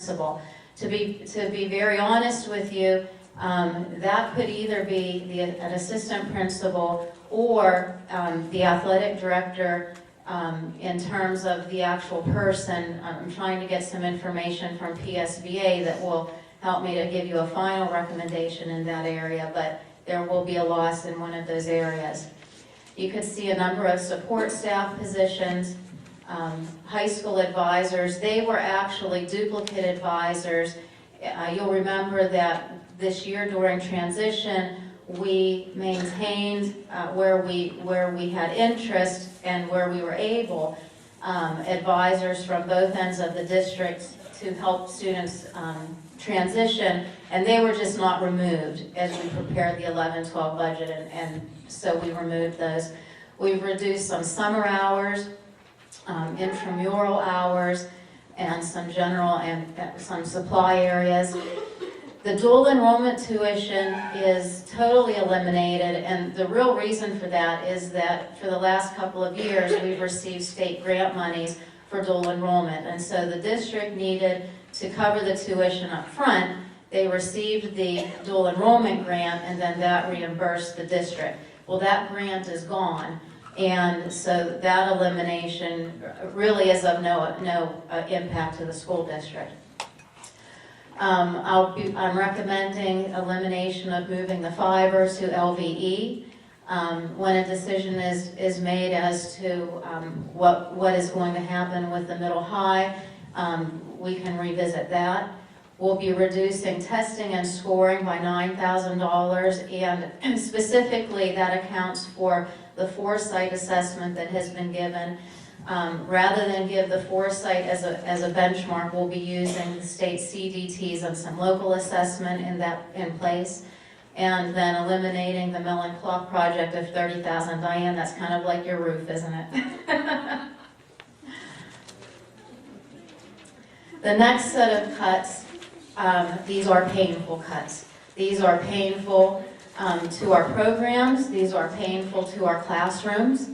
principal. To be very honest with you, that could either be an assistant principal or the athletic director. In terms of the actual person, I'm trying to get some information from PSBA that will help me to give you a final recommendation in that area, but there will be a loss in one of those areas. You could see a number of support staff positions, high school advisors. They were actually duplicate advisors. You'll remember that this year during transition, we maintained where we had interest and where we were able, advisors from both ends of the district to help students transition, and they were just not removed as we prepared the 11-12 budget, and so we removed those. We've reduced some summer hours, intramural hours, and some general and some supply areas. The dual enrollment tuition is totally eliminated, and the real reason for that is that for the last couple of years we've received state grant monies for dual enrollment, and so the district needed to cover the tuition up front. They received the dual enrollment grant, and then that reimbursed the district. Well, that grant is gone, and so that elimination really is of no impact to the school district. I'm recommending elimination of moving the fiber to LVE. When a decision is made as to what is going to happen with the middle high, we can revisit that. We'll be reducing testing and scoring by $9,000, and specifically that accounts for the foresight assessment that has been given. Rather than give the foresight as a benchmark, we'll be using the state CDTs and some local assessment in place, and then eliminating the Mellon Clock project of $30,000. Diane, that's kind of like your roof, isn't it? The next set of cuts, these are painful cuts. These are painful to our programs. These are painful to our classrooms.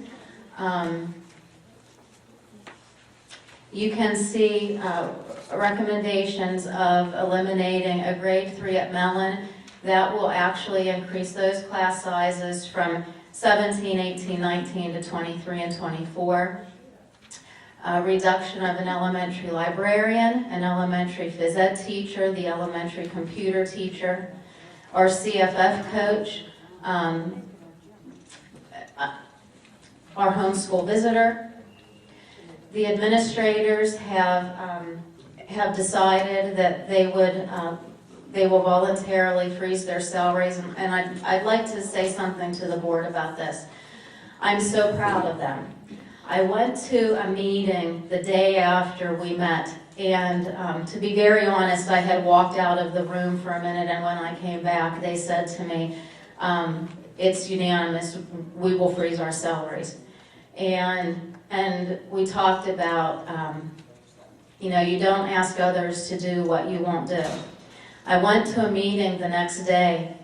You can see recommendations of eliminating a grade 3 at Mellon. That will actually increase those class sizes from 17, 18, 19 to 23 and 24. Reduction of an elementary librarian, an elementary phys ed teacher, the elementary computer teacher, our CFF coach, our homeschool visitor. The administrators have decided that they will voluntarily freeze their salaries, and I'd like to say something to the board about this. I'm so proud of them. I went to a meeting the day after we met, and to be very honest, I had walked out of the room for a minute, and when I came back, they said to me, it's unanimous, we will freeze our salaries. And we talked about, you don't ask others to do what you won't do. I went to a meeting the next day,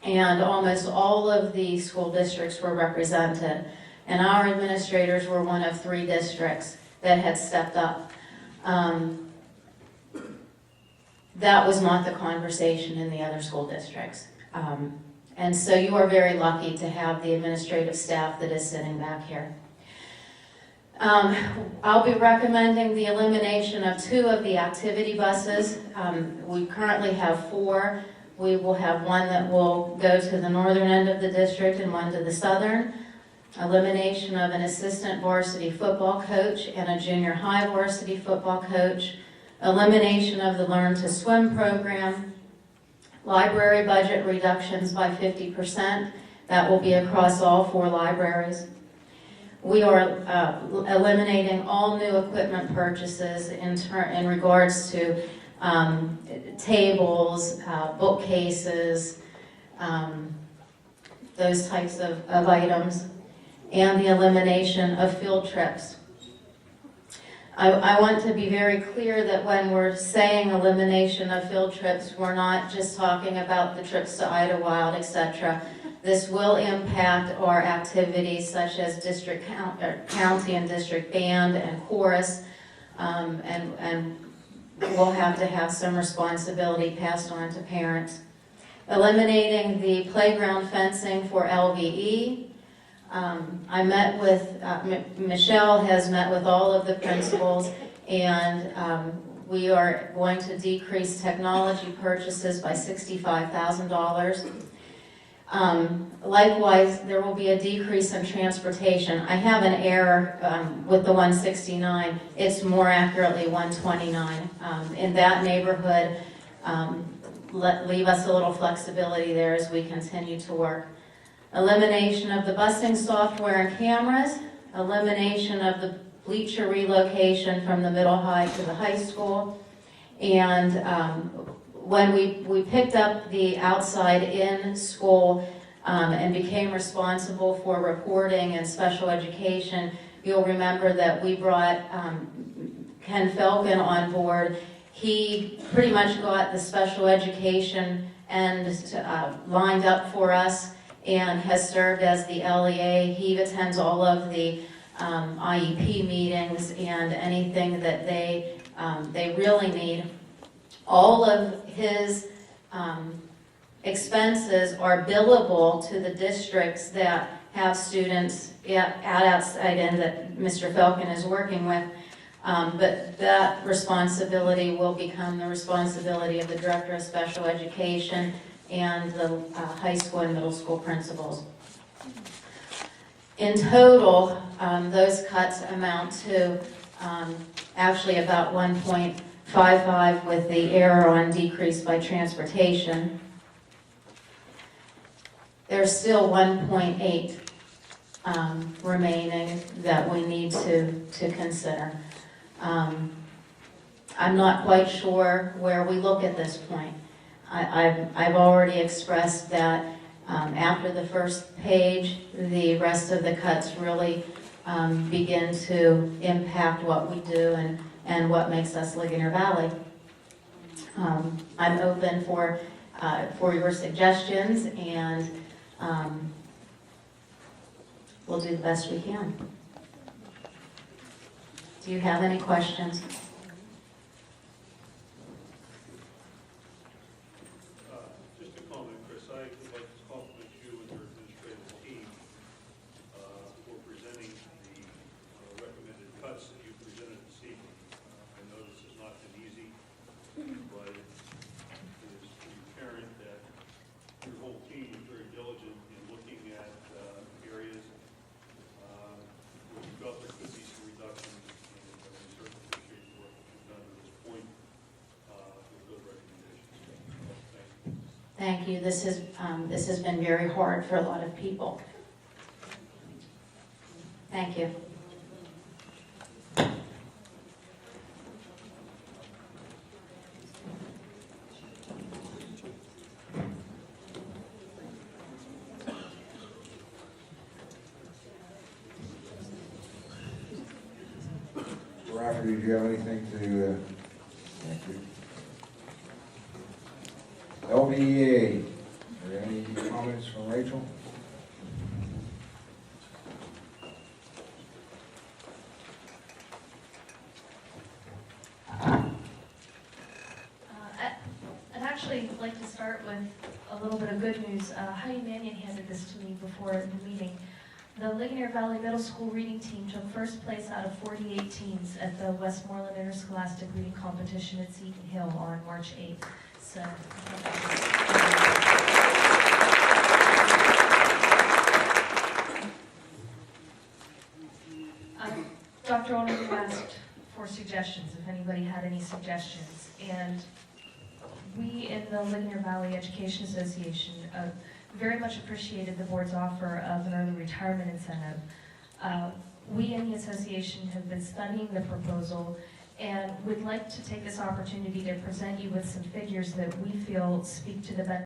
and almost all of the school districts were represented, and our administrators were one of 3 districts that had stepped up. That was not the conversation in the other school districts. And so you are very lucky to have the administrative staff that is sitting back here. I'll be recommending the elimination of 2 of the activity buses. We currently have 4. We will have one that will go to the northern end of the district and one to the southern. Elimination of an assistant varsity football coach and a junior high varsity football coach. Elimination of the Learn to Swim program. Library budget reductions by 50%. That will be across all 4 libraries. We are eliminating all new equipment purchases in regards to tables, bookcases, those types of items, and the elimination of field trips. I want to be very clear that when we're saying elimination of field trips, we're not just talking about the trips to Idlewild, etc. This will impact our activities such as district county and district band and chorus, and will have to have some responsibility passed on to parents. Eliminating the playground fencing for LVE. I met with, Michelle has met with all of the principals, and we are going to decrease technology purchases by $65,000. Likewise, there will be a decrease in transportation. I have an error with the 169. It's more accurately 129. In that neighborhood, leave us a little flexibility there as we continue to work. Elimination of the busing software and cameras. Elimination of the bleacher relocation from the middle high to the high school. And when we picked up the outside in school and became responsible for reporting and special education, you'll remember that we brought Ken Felkin on board. He pretty much got the special education and lined up for us and has served as the LEA. He attends all of the IEP meetings and anything that they really need. All of his expenses are billable to the districts that have students at outside in that Mr. Felkin is working with. But that responsibility will become the responsibility of the Director of Special Education and the high school and middle school principals. In total, those cuts amount to actually about 1.55 with the error on decrease by transportation. There's still 1.8 remaining that we need to consider. I'm not quite sure where we look at this point. I've already expressed that after the first page, the rest of the cuts really begin to impact what we do and what makes us Ligonier Valley. I'm open for your suggestions, and we'll do the best we can. Do you have any questions? Just a comment, Chris. I would like to compliment you and your administrative team for presenting the recommended cuts that you presented this evening. I know this has not been easy, but it is apparent that your whole team is very diligent in looking at areas where you felt there could be some reductions. Thank you. This has been very hard for a lot of people. Thank you. Rafferty, do you have anything to? Thank you. LVEA, are there any comments from Rachel? I'd actually like to start with a little bit of good news. Heidi Mannion handed this to me before the meeting. The Ligonier Valley Middle School reading team took first place out of 48 teams at the Westmoreland Interscholastic Reading Competition at Seton Hill on March 8th. So, Dr. Olin, you asked for suggestions, if anybody had any suggestions. And we in the Ligonier Valley Education Association very much appreciated the board's offer of an early retirement incentive. We in the association have been studying the proposal and would like to take this opportunity to present you with some figures that we feel speak to the benefits